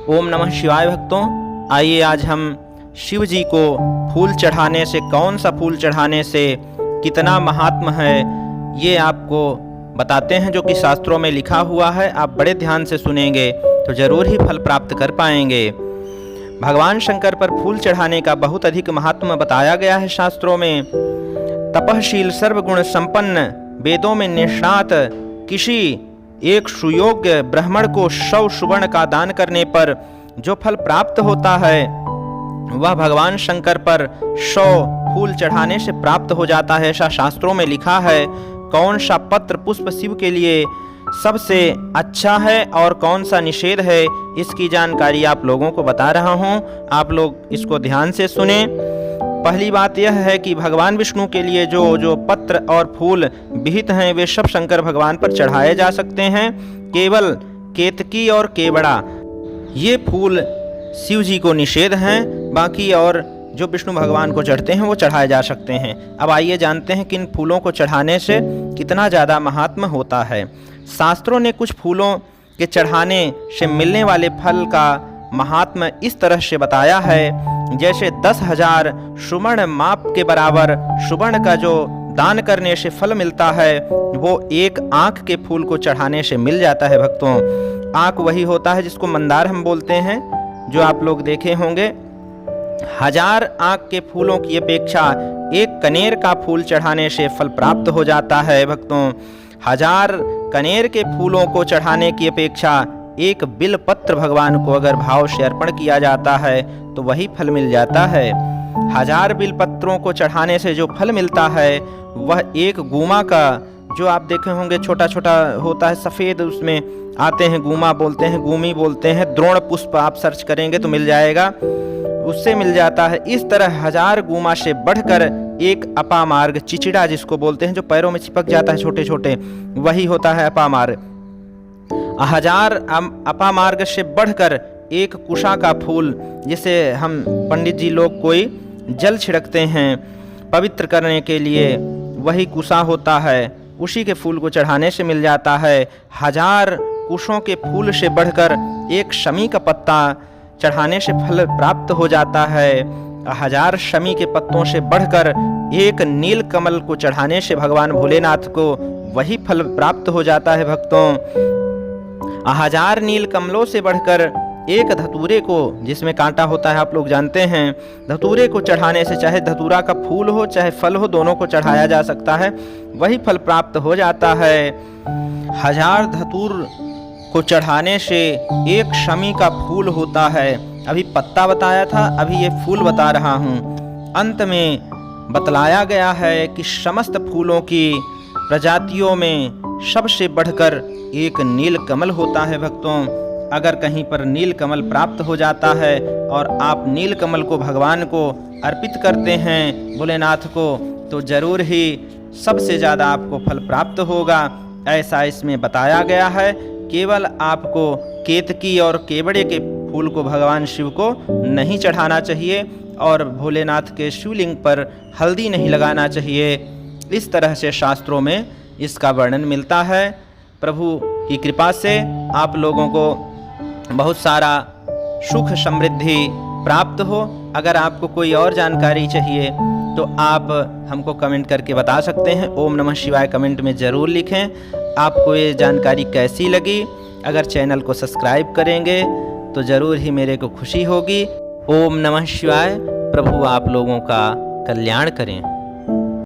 ओम नमः शिवाय भक्तों। आइए आज हम शिव जी को फूल चढ़ाने से, कौन सा फूल चढ़ाने से कितना महात्म है, ये आपको बताते हैं, जो कि शास्त्रों में लिखा हुआ है। आप बड़े ध्यान से सुनेंगे तो जरूर ही फल प्राप्त कर पाएंगे। भगवान शंकर पर फूल चढ़ाने का बहुत अधिक महात्म बताया गया है शास्त्रों में। तपःशील सर्वगुण संपन्न, वेदों में निष्णात किसी एक सुयोग्य ब्राह्मण को 100 सुवर्ण का दान करने पर जो फल प्राप्त होता है, वह भगवान शंकर पर 100 फूल चढ़ाने से प्राप्त हो जाता है। ऐसा शास्त्रों में लिखा है। कौन सा पत्र पुष्प शिव के लिए सबसे अच्छा है और कौन सा निषेध है, इसकी जानकारी आप लोगों को बता रहा हूँ। आप लोग इसको ध्यान से सुने। पहली बात यह है कि भगवान विष्णु के लिए जो पत्र और फूल विहित हैं, वे सब शंकर भगवान पर चढ़ाए जा सकते हैं। केवल केतकी और केवड़ा ये फूल शिव जी को निषेध हैं। बाकी और जो विष्णु भगवान को चढ़ते हैं वो चढ़ाए जा सकते हैं। अब आइए जानते हैं कि इन फूलों को चढ़ाने से कितना ज़्यादा महात्म होता है। शास्त्रों ने कुछ फूलों के चढ़ाने से मिलने वाले फल का महात्म इस तरह से बताया है, जैसे 10,000 सुवर्ण माप के बराबर सुवर्ण का जो दान करने से फल मिलता है, वो एक आँख के फूल को चढ़ाने से मिल जाता है। भक्तों, आँख वही होता है जिसको मंदार हम बोलते हैं, जो आप लोग देखे होंगे। 1000 आँख के फूलों की अपेक्षा एक कनेर का फूल चढ़ाने से फल प्राप्त हो जाता है। भक्तों, 1000 कनेर के फूलों को चढ़ाने की अपेक्षा एक बिल पत्र भगवान को अगर भाव से अर्पण किया जाता है तो वही फल मिल जाता है। 1000 बिल पत्रों को चढ़ाने से जो फल मिलता है, वह एक गुमा का, जो आप देखे होंगे छोटा छोटा होता है सफ़ेद, उसमें आते हैं, गुमा बोलते हैं, गुमी बोलते हैं, द्रोण पुष्प आप सर्च करेंगे तो मिल जाएगा, उससे मिल जाता है। इस तरह 1000 गुमा से बढ़कर एक अपामार्ग, चिचिड़ा जिसको बोलते हैं, जो पैरों में चिपक जाता है छोटे छोटे, वही होता है अपामार्ग। 1000 अपामार्ग से बढ़कर एक कुशा का फूल, जिसे हम पंडित जी लोग कोई जल छिड़कते हैं पवित्र करने के लिए, वही कुशा होता है, उसी के फूल को चढ़ाने से मिल जाता है। 1000 कुशों के फूल से बढ़कर एक शमी का पत्ता चढ़ाने से फल प्राप्त हो जाता है। 1000 शमी के पत्तों से बढ़कर एक नील कमल को चढ़ाने से भगवान भोलेनाथ को वही फल प्राप्त हो जाता है। भक्तों, 1000 नील कमलों से बढ़कर एक धतूरे को, जिसमें कांटा होता है, आप लोग जानते हैं, धतूरे को चढ़ाने से, चाहे धतूरा का फूल हो चाहे फल हो, दोनों को चढ़ाया जा सकता है, वही फल प्राप्त हो जाता है। 1000 धतूर को चढ़ाने से एक शमी का फूल होता है। अभी पत्ता बताया था, अभी ये फूल बता रहा हूँ। अंत में बतलाया गया है कि समस्त फूलों की प्रजातियों में सबसे बढ़कर एक नील कमल होता है। भक्तों, अगर कहीं पर नील कमल प्राप्त हो जाता है और आप नील कमल को भगवान को अर्पित करते हैं, भोलेनाथ को, तो जरूर ही सबसे ज़्यादा आपको फल प्राप्त होगा, ऐसा इसमें बताया गया है। केवल आपको केतकी और केवड़े के फूल को भगवान शिव को नहीं चढ़ाना चाहिए और भोलेनाथ के शिवलिंग पर हल्दी नहीं लगाना चाहिए। इस तरह से शास्त्रों में इसका वर्णन मिलता है। प्रभु की कृपा से आप लोगों को बहुत सारा सुख समृद्धि प्राप्त हो। अगर आपको कोई और जानकारी चाहिए तो आप हमको कमेंट करके बता सकते हैं। ओम नमः शिवाय कमेंट में ज़रूर लिखें आपको ये जानकारी कैसी लगी। अगर चैनल को सब्सक्राइब करेंगे तो ज़रूर ही मेरे को खुशी होगी। ओम नमः शिवाय। प्रभु आप लोगों का कल्याण करें।